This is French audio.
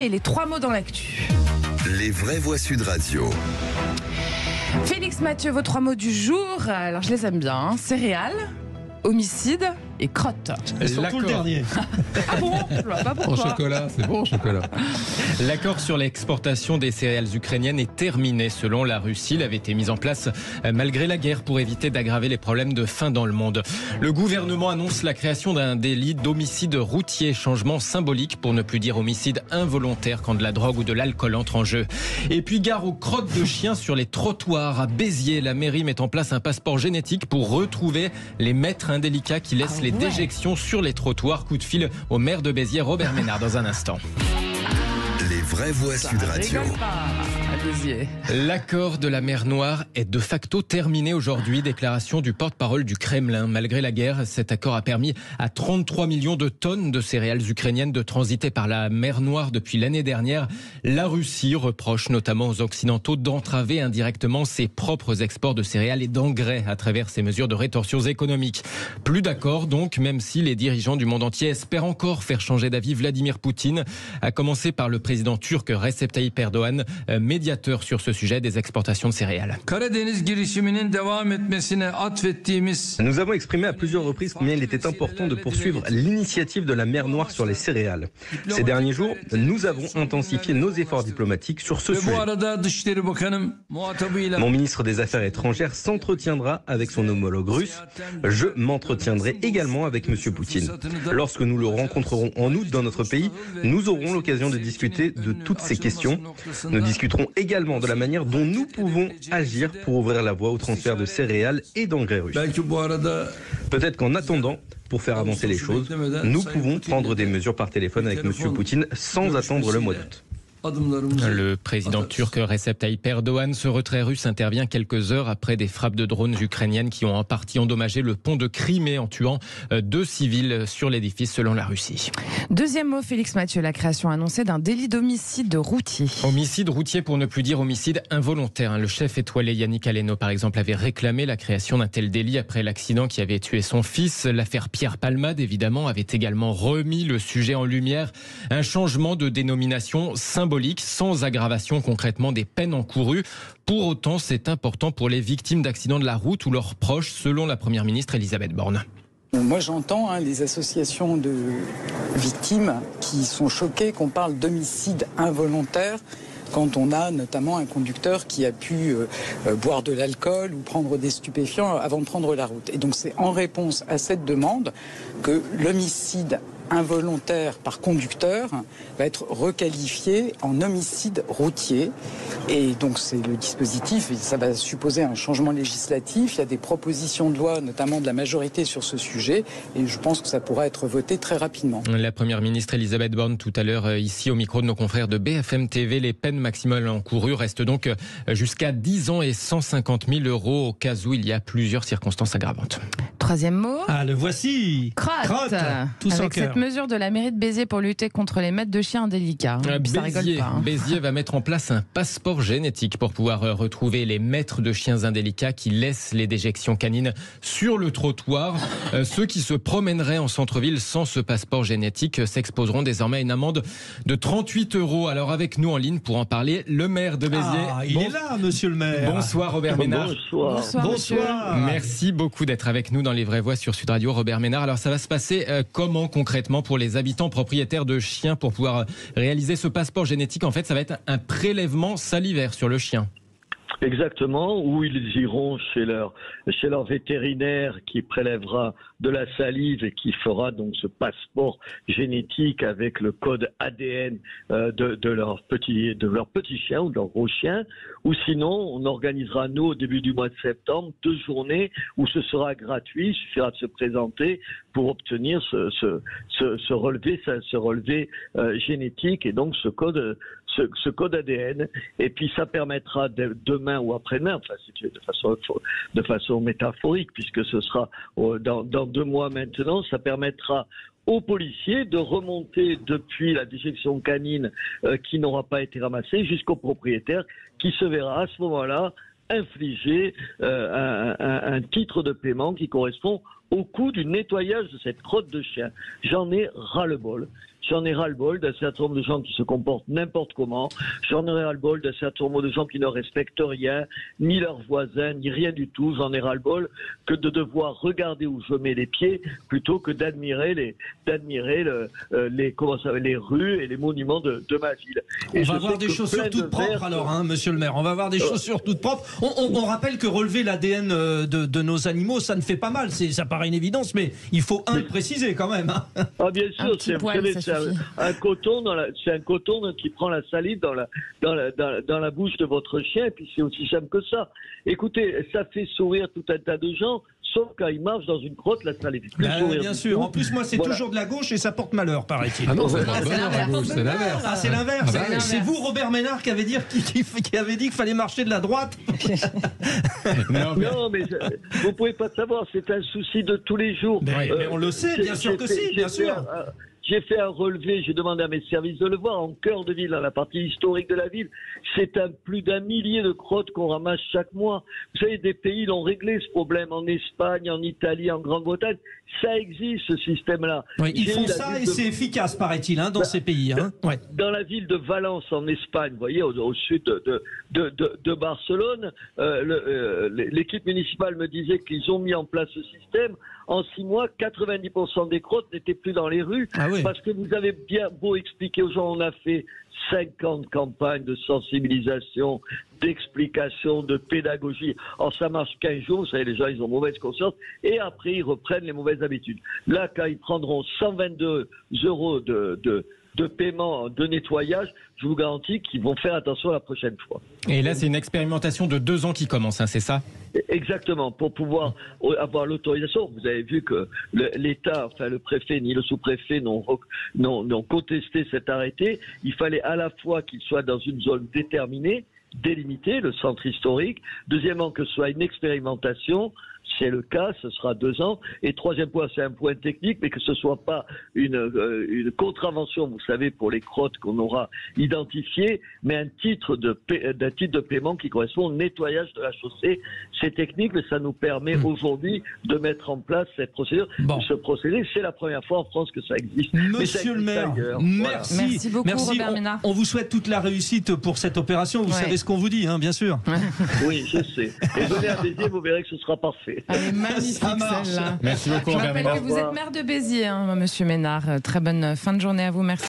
Et les 3 mots dans l'actu. Les vraies voix Sud Radio. Félix Mathieu, vos 3 mots du jour. Alors je les aime bien. Hein. Céréales, homicide et crotte. Et surtout le dernier. Ah bon? Je vois pas En pourquoi. chocolat, c'est bon en chocolat. L'accord sur l'exportation des céréales ukrainiennes est terminé selon la Russie. Il avait été mis en place malgré la guerre pour éviter d'aggraver les problèmes de faim dans le monde. Le gouvernement annonce la création d'un délit d'homicide routier, changement symbolique pour ne plus dire homicide involontaire quand de la drogue ou de l'alcool entre en jeu. Et puis gare aux crottes de chiens sur les trottoirs à Béziers. La mairie met en place un passeport génétique pour retrouver les maîtres indélicats qui laissent les déjections sur les trottoirs. Coup de fil au maire de Béziers, Robert Ménard, dans un instant. Les vraies voix Sud Radio. Rigole pas, à Béziers. L'accord de la mer Noire est de facto terminé aujourd'hui. Déclaration du porte-parole du Kremlin. Malgré la guerre, cet accord a permis à 33 millions de tonnes de céréales ukrainiennes de transiter par la mer Noire depuis l'année dernière. La Russie reproche notamment aux Occidentaux d'entraver indirectement ses propres exports de céréales et d'engrais à travers ces mesures de rétorsion économiques. Plus d'accord donc, même si les dirigeants du monde entier espèrent encore faire changer d'avis Vladimir Poutine, à commencer par le président turc Recep Tayyip Erdoğan, médiateur sur ce sujet des exportations de céréales. Nous avons exprimé à plusieurs reprises combien il était important de poursuivre l'initiative de la mer Noire sur les céréales. Ces derniers jours, nous avons intensifié nos efforts diplomatiques sur ce sujet. Mon ministre des Affaires étrangères s'entretiendra avec son homologue russe. Je m'entretiendrai également avec M. Poutine. Lorsque nous le rencontrerons en août dans notre pays, nous aurons l'occasion de discuter de toutes ces questions. Nous discuterons également de la manière dont nous pouvons agir pour ouvrir la voie au transfert de céréales et d'engrais russes. Peut-être qu'en attendant, pour faire avancer les choses, nous pouvons prendre des mesures par téléphone avec M. Poutine sans attendre le mois d'août. Le président turc Recep Tayyip Erdoğan, ce retrait russe intervient quelques heures après des frappes de drones ukrainiennes qui ont en partie endommagé le pont de Crimée en tuant 2 civils sur l'édifice selon la Russie. Deuxième mot, Félix Mathieu, la création annoncée d'un délit d'homicide routier. Homicide routier pour ne plus dire homicide involontaire. Le chef étoilé Yannick Aleno, par exemple, avait réclamé la création d'un tel délit après l'accident qui avait tué son fils. L'affaire Pierre Palmade, évidemment, avait également remis le sujet en lumière. Un changement de dénomination symbolique, sans aggravation concrètement des peines encourues. Pour autant, c'est important pour les victimes d'accidents de la route ou leurs proches, selon la première ministre Elisabeth Borne. Moi j'entends les associations de victimes qui sont choquées qu'on parle d'homicide involontaire quand on a notamment un conducteur qui a pu boire de l'alcool ou prendre des stupéfiants avant de prendre la route. Et donc c'est en réponse à cette demande que l'homicide involontaire par conducteur va être requalifié en homicide routier. Et donc c'est le dispositif, et ça va supposer un changement législatif. Il y a des propositions de loi, notamment de la majorité sur ce sujet, et je pense que ça pourra être voté très rapidement. La première ministre Elisabeth Borne tout à l'heure ici au micro de nos confrères de BFM TV. Les peines maximales encourues restent donc jusqu'à 10 ans et 150 000 € au cas où il y a plusieurs circonstances aggravantes. Troisième mot. Ah, le voici. Crotte. Tout sans Avec cette cœur. mesure de la mairie de Béziers pour lutter contre les maîtres de chiens indélicats. Ça rigole pas. Béziers va mettre en place un passeport génétique pour pouvoir retrouver les maîtres de chiens indélicats qui laissent les déjections canines sur le trottoir. Ceux qui se promèneraient en centre-ville sans ce passeport génétique s'exposeront désormais à une amende de 38 €. Alors avec nous en ligne pour en parler, le maire de Béziers. Ah, il est là, monsieur le maire. Bonsoir Robert Ménard. Bonsoir. Monsieur. Merci beaucoup d'être avec nous dans Les Vraies Voix sur Sud Radio, Robert Ménard. Alors ça va se passer comment concrètement pour les habitants propriétaires de chiens pour pouvoir réaliser ce passeport génétique? En fait, ça va être un prélèvement salivaire sur le chien. Exactement, où ils iront chez leur vétérinaire qui prélèvera de la salive et qui fera donc ce passeport génétique avec le code ADN de leur petit chien ou de leur gros chien. Ou sinon, on organisera nous au début du mois de septembre 2 journées où ce sera gratuit. Il suffira de se présenter pour obtenir ce relevé génétique et donc ce code ADN. Et puis ça permettra demain ou après-demain, enfin c'est de façon métaphorique, puisque ce sera dans 2 mois maintenant, ça permettra aux policiers de remonter depuis la déjection canine qui n'aura pas été ramassée jusqu'au propriétaire qui se verra à ce moment-là infliger un titre de paiement qui correspond au coût du nettoyage de cette crotte de chien. J'en ai ras-le-bol. J'en ai ras-le-bol d'un certain nombre de gens qui se comportent n'importe comment. J'en ai ras-le-bol d'un certain nombre de gens qui ne respectent rien, ni leurs voisins, ni rien du tout. J'en ai ras-le-bol que de devoir regarder où je mets les pieds plutôt que d'admirer les rues et les monuments de ma ville. On va avoir des chaussures toutes propres alors, hein, monsieur le maire. On va avoir des chaussures toutes propres. On rappelle que relever l'ADN de nos animaux, ça ne fait pas mal. Ça paraît une évidence, mais il faut le préciser quand même. Hein. Ah bien sûr, c'est un coton qui prend la salive dans la bouche de votre chien, et puis c'est aussi simple que ça. Écoutez, ça fait sourire tout un tas de gens, sauf quand ils marchent dans une crotte, la salive fait plus sourire. Bien sûr. En plus, moi, c'est toujours de la gauche et ça porte malheur, paraît-il. Ah non, c'est l'inverse. Ah, c'est l'inverse. C'est vous, Robert Ménard, qui avait dit qu'il fallait marcher de la droite. Non, mais vous pouvez pas savoir, c'est un souci de tous les jours. Mais on le sait, bien sûr que si, bien sûr. J'ai fait un relevé, j'ai demandé à mes services de le voir, en cœur de ville, dans la partie historique de la ville. C'est plus d'1 millier de crottes qu'on ramasse chaque mois. Vous savez, des pays l'ont réglé ce problème, en Espagne, en Italie, en Grande-Bretagne. Ça existe, ce système-là. Oui, ils font ça et c'est efficace, paraît-il, hein, dans ces pays. Hein. Ouais. Dans la ville de Valence, en Espagne, vous voyez, au sud de Barcelone, l'équipe municipale me disait qu'ils ont mis en place ce système. En 6 mois, 90% des crottes n'étaient plus dans les rues. Ah oui. Parce que vous avez bien beau expliquer aux gens, on a fait 50 campagnes de sensibilisation, d'explication, de pédagogie. Or, ça marche 15 jours, vous savez, les gens, ils ont mauvaise conscience, et après, ils reprennent les mauvaises habitudes. Là, quand ils prendront 122 € de paiement de nettoyage, je vous garantis qu'ils vont faire attention la prochaine fois. Et là, c'est une expérimentation de 2 ans qui commence, hein, c'est ça ? Exactement, pour pouvoir avoir l'autorisation. Vous avez vu que l'État, enfin le préfet ni le sous-préfet n'ont contesté cet arrêté. Il fallait à la fois qu'il soit dans une zone déterminée, délimitée, le centre historique. Deuxièmement, que ce soit une expérimentation. C'est le cas, ce sera 2 ans. Et troisième point, c'est un point technique, mais que ce soit pas une contravention, vous savez, pour les crottes qu'on aura identifiées, mais un titre de paiement qui correspond au nettoyage de la chaussée. C'est technique, mais ça nous permet aujourd'hui de mettre en place cette procédure. Bon. Ce procédé, c'est la première fois en France que ça existe. Monsieur le maire, merci. Voilà. Merci beaucoup, Robert Ménard. On vous souhaite toute la réussite pour cette opération. Vous savez ce qu'on vous dit, hein, bien sûr. Oui, je sais. Et venez à Béziers, vous verrez que ce sera parfait. Elle est magnifique celle-là. Merci beaucoup, Robert Ménard. Je rappelle que vous êtes maire de Béziers, hein, monsieur Ménard. Très bonne fin de journée à vous. Merci.